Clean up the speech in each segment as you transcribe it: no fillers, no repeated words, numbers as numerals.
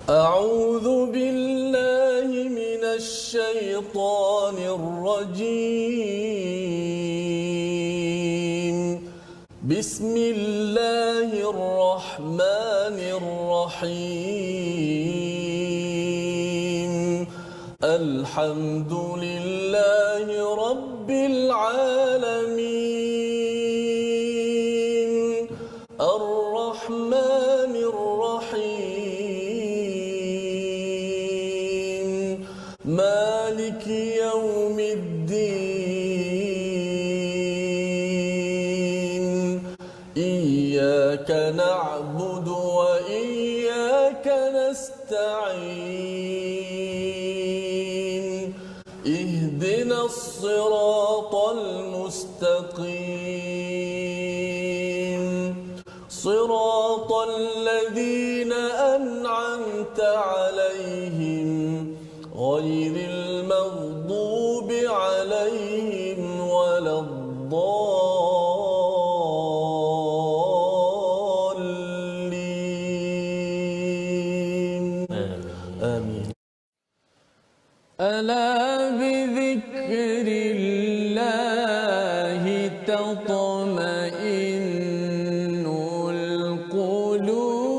أعوذ بالله من الشيطان الرجيم بسم الله الرحمن الرحيم الحمد لله رب العالمين الرحمن الرحيم مالك يوم الدين إياك نعبد وإياك نستعين اهدنا الصراط المستقيم صراط الذين أنعمت عليهم غير المغضوب عليهم ولا الضالين آمين ألا بذكر الله تطمئن القلوب.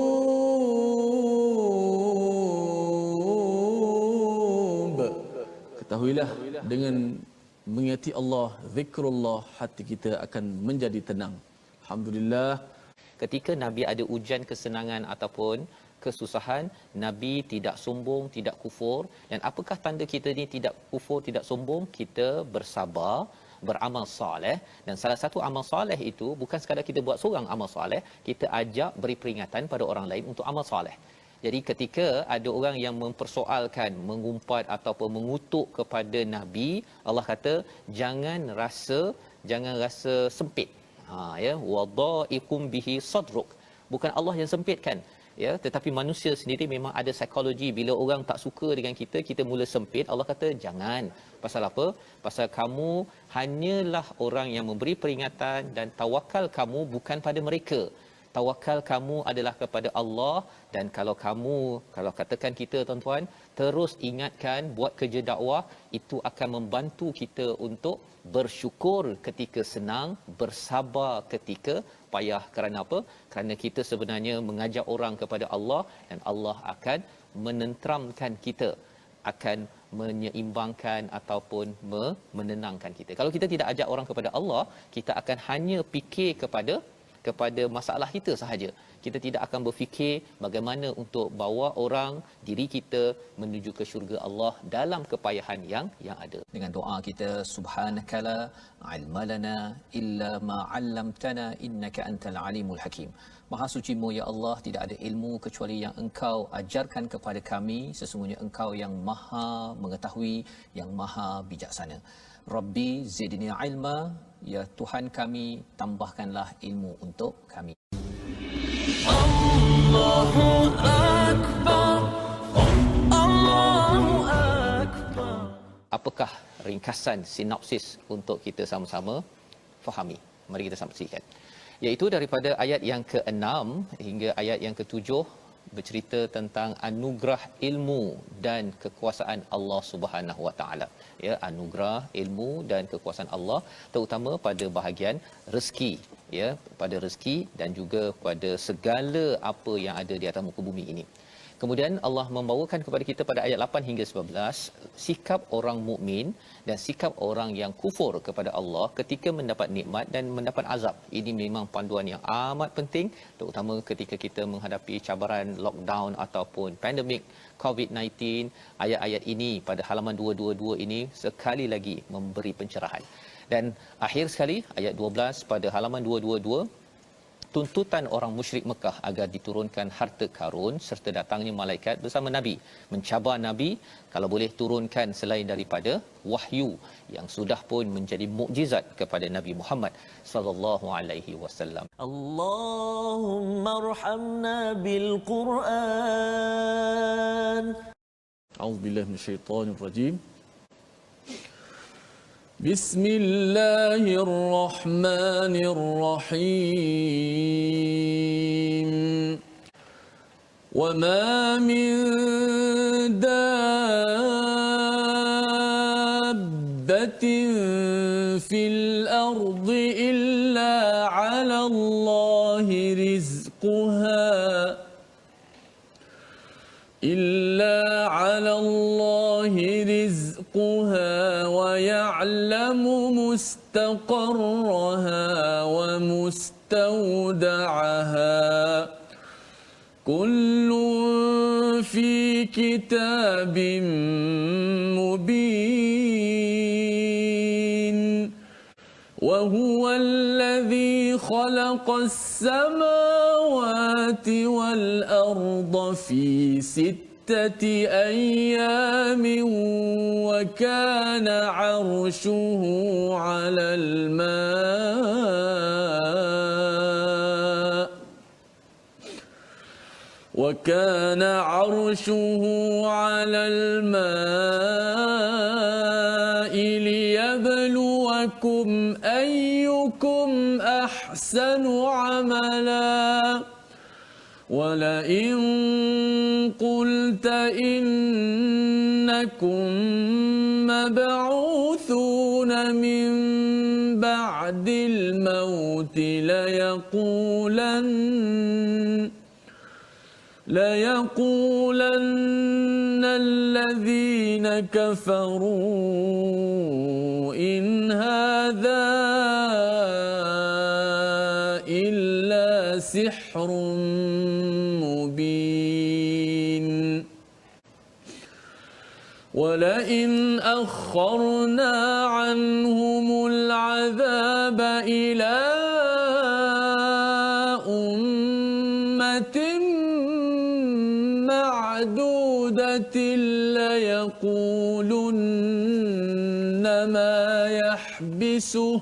Ketahuilah dengan mengingati Allah, zikrullah, hati kita akan menjadi tenang. Alhamdulillah. Ketika Nabi ada ujian kesenangan ataupun kesusahan, Nabi tidak sombong, tidak kufur. Dan apakah tanda kita ni tidak kufur, tidak sombong? Kita bersabar, beramal soleh. Dan salah satu amal soleh itu bukan sekadar kita buat seorang amal soleh, kita ajak beri peringatan pada orang lain untuk amal soleh. Jadi ketika ada orang yang mempersoalkan, mengumpat ataupun mengutuk kepada Nabi, Allah kata jangan rasa sempit. Ya, wadaikum bihi sadruk. Bukan Allah yang sempitkan, ya, tetapi manusia sendiri memang ada psikologi. Bila orang tak suka dengan kita, kita mula sempit. Allah kata jangan. Pasal apa? Pasal kamu hanyalah orang yang memberi peringatan, dan tawakal kamu bukan pada mereka. Tawakal kamu adalah kepada Allah. Dan kalau katakan kita, tuan-tuan, terus ingatkan buat kerja dakwah, itu akan membantu kita untuk bersyukur ketika senang, bersabar ketika payah. Kerana apa? Kerana kita sebenarnya mengajak orang kepada Allah, dan Allah akan menenteramkan kita, akan menyeimbangkan ataupun menenangkan kita. Kalau kita tidak ajak orang kepada Allah, kita akan hanya fikir kepada masalah kita sahaja. Kita tidak akan berfikir bagaimana untuk bawa orang, diri kita menuju ke syurga Allah dalam kepayahan yang ada. Dengan doa kita, subhanakala ilmalana illa ma 'allamtana innaka antal alimul hakim. Maha sucimu ya Allah, tidak ada ilmu kecuali yang Engkau ajarkan kepada kami. Sesungguhnya Engkau yang Maha mengetahui, yang Maha bijaksana. Rabbi zidni ilma, ya Tuhan kami, tambahkanlah ilmu untuk kami. Allahu akbar, Allahu akbar. Apakah ringkasan sinopsis untuk kita sama-sama fahami? Mari kita saksikan. Iaitu daripada ayat yang ke-6 hingga ayat yang ke-7 bercerita tentang anugerah ilmu dan kekuasaan Allah Subhanahu Wa Taala. Ya, anugerah ilmu dan kekuasaan Allah terutama pada bahagian rezeki, ya, pada rezeki dan juga pada segala apa yang ada di atas muka bumi ini. Kemudian Allah membawakan kepada kita pada ayat 8 hingga 11 sikap orang mukmin dan sikap orang yang kufur kepada Allah ketika mendapat nikmat dan mendapat azab. Ini memang panduan yang amat penting, terutama ketika kita menghadapi cabaran lockdown ataupun pandemik COVID-19. Ayat-ayat ini pada halaman 222 ini sekali lagi memberi pencerahan. Dan akhir sekali ayat 12 pada halaman 222, tuntutan orang musyrik Mekah agar diturunkan harta karun serta datangnya malaikat bersama Nabi, mencabar Nabi kalau boleh turunkan selain daripada wahyu yang sudah pun menjadi mukjizat kepada Nabi Muhammad sallallahu alaihi wasallam. Allahumma arhamna bil Quran. A'udzubillahi minasyaitonir rajim. Bismillahirrahmanirrahim. وما من دابة في الأرض إلا على الله رزقها ويعلم مستقرها ومستودعها كل في كتاب مبين وهو الذي خلق السماوات والأرض في 6 أيام وكان عرشه على الماء ليبلوكم أيكم أحسن عملا ولئن قلت إنكم مبعوثون من بعد الموت ليقولن الذين كفروا إن هذا إلا سحر مبين ولئن أخرنا عنهم العذاب إلى أمة معدودة ليقولن ما يحبسه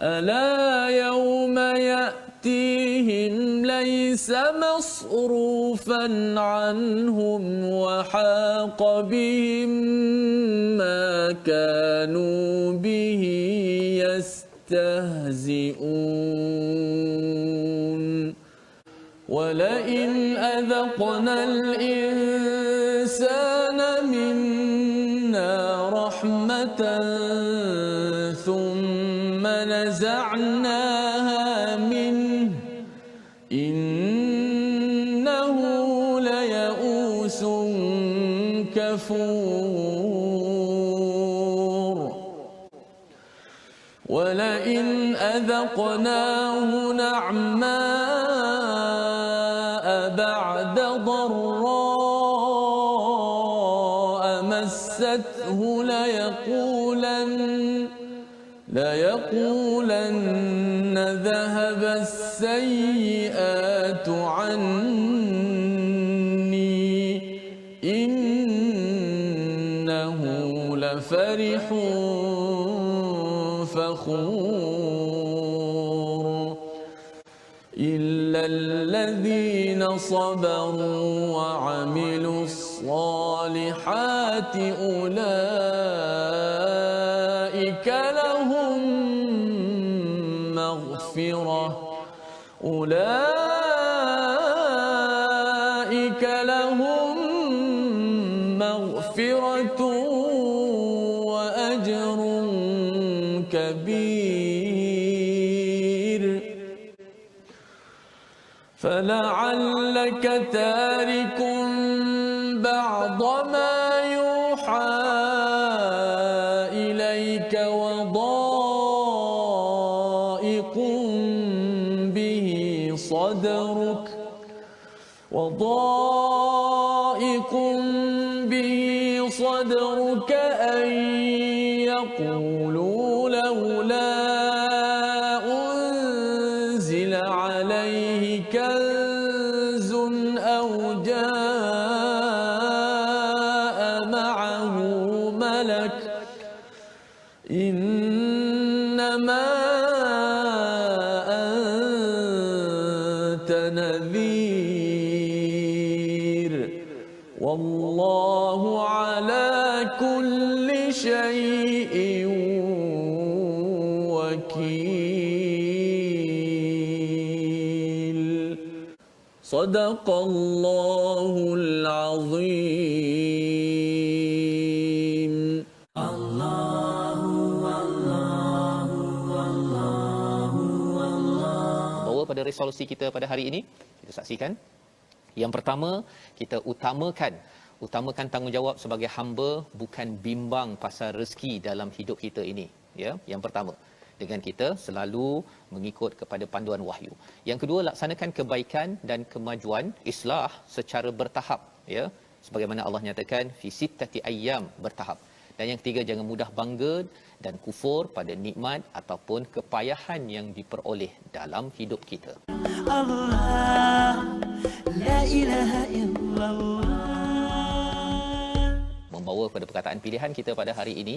ألا يوم يأتيهم ليس مصروفا عنهم وحاق بهم ما كانوا به يستهزئون ولئن أذقنا الإنسان منا رحمة ثم نزعناها منه إنه ليئوس كفور ولئن أذقناه نعماء بعد ضراء مسته ليقولن ذهب السيئات عني إنه لفرح فخور إلا الذين صبروا وعملوا الصالحات أولئك لهم مغفرة وأجر كبير فلعلك تارك بعض ما يوحى إليك وضائق به صدرك أن يقولوا لولا أنزل عليه كنز أو جاء معه ملك إنما أنت نذير والله على كل شيء وكيل Sadaqallahul azim. Bawa pada resolusi kita pada hari ini, kita saksikan. Yang pertama, kita utamakan tanggungjawab sebagai hamba, bukan bimbang pasal rezeki dalam hidup kita ini, ya. Yang pertama, dengan kita selalu mengikut kepada panduan wahyu. Yang kedua, laksanakan kebaikan dan kemajuan islah secara bertahap, ya. Sebagaimana Allah nyatakan fi sittati ayyam, bertahap. Dan yang ketiga, jangan mudah bangga dan kufur pada nikmat ataupun kepayahan yang diperoleh dalam hidup kita. Allah, la ilaha illallah. Membawa pada perkataan pilihan kita pada hari ini,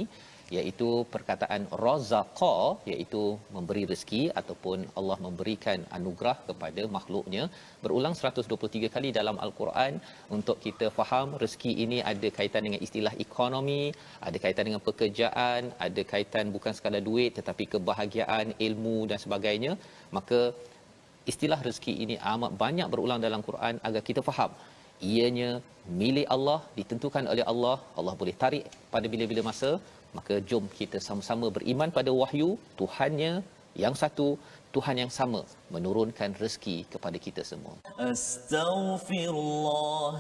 iaitu perkataan razaqa, iaitu memberi rezeki ataupun Allah memberikan anugerah kepada makhluknya, berulang 123 kali dalam Al-Quran. Untuk kita faham, rezeki ini ada kaitan dengan istilah ekonomi, ada kaitan dengan pekerjaan, ada kaitan bukan sekadar duit tetapi kebahagiaan, ilmu dan sebagainya. Maka istilah rezeki ini amat banyak berulang dalam Quran agar kita faham ianya milik Allah, ditentukan oleh Allah. Allah boleh tarik pada bila-bila masa. Maka jom kita sama-sama beriman pada wahyu Tuhannya yang satu, Tuhan yang sama menurunkan rezeki kepada kita semua. Astaghfirullah,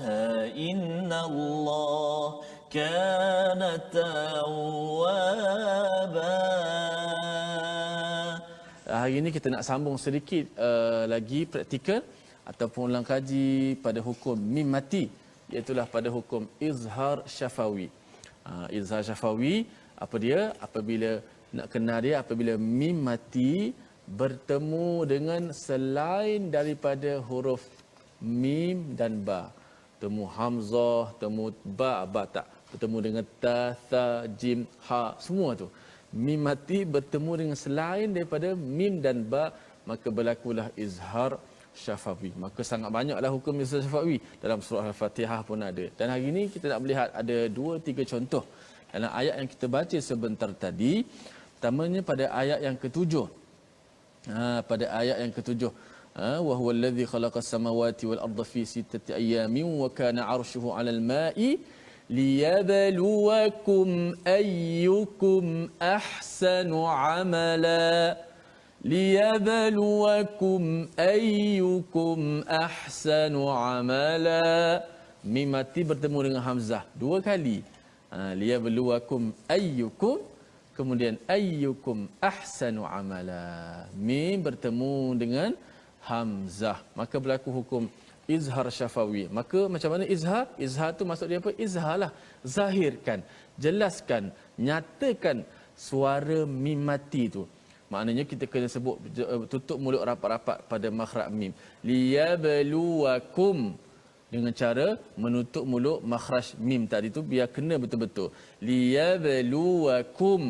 innallah kana tawwaba. Hari ini kita nak sambung sedikit lagi praktikal ataupun ulang kaji pada hukum mim mati, iaitu pada hukum izhar syafawi. Izhar syafawi apa dia? Apabila nak kenal dia, apabila mim mati bertemu dengan selain daripada huruf mim dan ba. Temu hamzah, temu ba tak. Bertemu dengan ta, tha, jim, ha, semua tu. Mim mati bertemu dengan selain daripada mim dan ba, maka berlakulah izhar syafawi. Maka sangat banyaklah hukum izhar syafawi. Dalam surah Al-Fatihah pun ada. Dan hari ini kita nak melihat ada 2-3 contoh dalam ayat yang kita baca sebentar tadi. Pertamanya pada ayat yang ke-7. Pada ayat yang ke-7. Wa huwa allazi khalaqas samawati wal arda fi sittati ayyamin wa kana 'arshuhu 'alal ma'i liyabluwakum ayyukum ahsanu 'amala. Liyabluwakum ayyukum ahsanu 'amala. Mim mati bertemu dengan hamzah 2 kali. Liyabluwakum ayyukum, kemudian ayyukum ahsanu 'amala. Mim bertemu dengan hamzah, maka berlaku hukum izhar syafawi. Maka macam mana izhar? Izhar tu maksud dia apa? Izharlah, zahirkan, jelaskan, nyatakan suara mim mati tu. Maknanya kita kena sebut, tutup mulut rapat-rapat pada makhraj mim. Liyabluwakum, dengan cara menutup mulut makhraj mim tadi tu biar kena betul-betul. Liyabluwakum,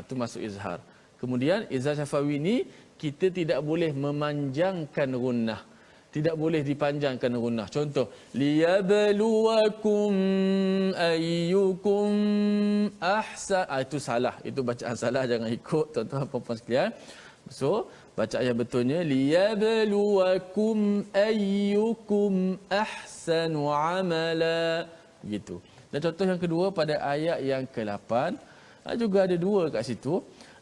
tu masuk izhar. Kemudian izhar syafawi ni kita tidak boleh memanjangkan gunnah. Tidak boleh dipanjangkan gunnah. Contoh, liyabluwakum ayyukum ahsan. Itu salah. Itu bacaan salah, jangan ikut tuan-tuan puan-puan sekalian. So, bacaan yang betulnya liyabluwakum ayyukum ahsanu amala. Begitu. Dan contoh yang kedua pada ayat yang ke-8, juga ada 2 kat situ.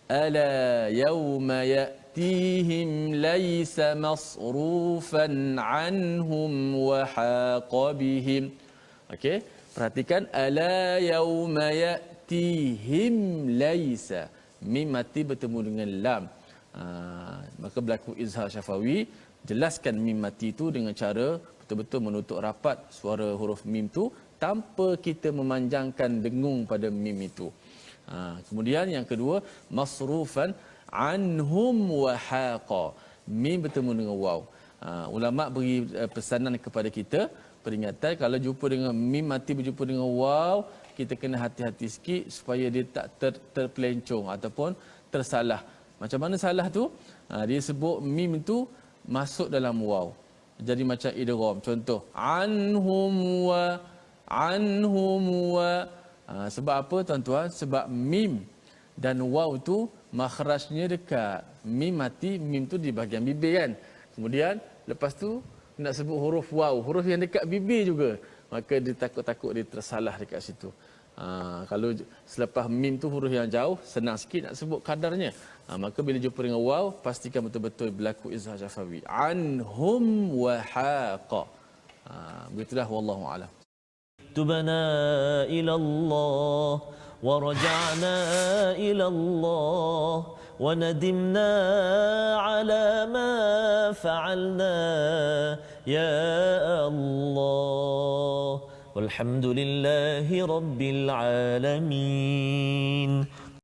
Ala yawma ya'tihim laysa masrufan anhum wa haqa bihim. Okey, perhatikan ala yawma ya'tihim laysa. Mim mati bertemu dengan lam. Maka berlaku izhar syafawi, jelaskan mim mati itu dengan cara betul-betul menutup rapat suara huruf mim tu tanpa kita memanjangkan dengung pada mim itu. Kemudian yang kedua, masrufan anhum wa haqa. Mim bertemu dengan waw. Ulama beri pesanan kepada kita, peringatan kalau jumpa dengan mim mati berjumpa dengan waw, kita kena hati-hati sikit supaya dia tak terpelencong ataupun tersalah. Macam mana salah tu? Dia sebut mim tu masuk dalam waw. Jadi macam idgham. Contoh, anhum wa. Sebab apa tuan-tuan? Sebab mim dan waw tu makhrajnya dekat. Mim mati, mim tu di bahagian bibir kan. Kemudian lepas tu nak sebut huruf waw, huruf yang dekat bibir juga, maka dia takut-takut dia tersalah dekat situ. Kalau selepas mim tu huruf yang jauh, senang sikit nak sebut kadarnya. Maka bila jumpa dengan waw, pastikan betul-betul berlaku izhar syafawi. Anhum wa haqa. Begitulah, wallahu a'lam. تبنا إلى الله ورجعنا إلى الله وندمنا على ما فعلنا يا الله والحمد لله رب العالمين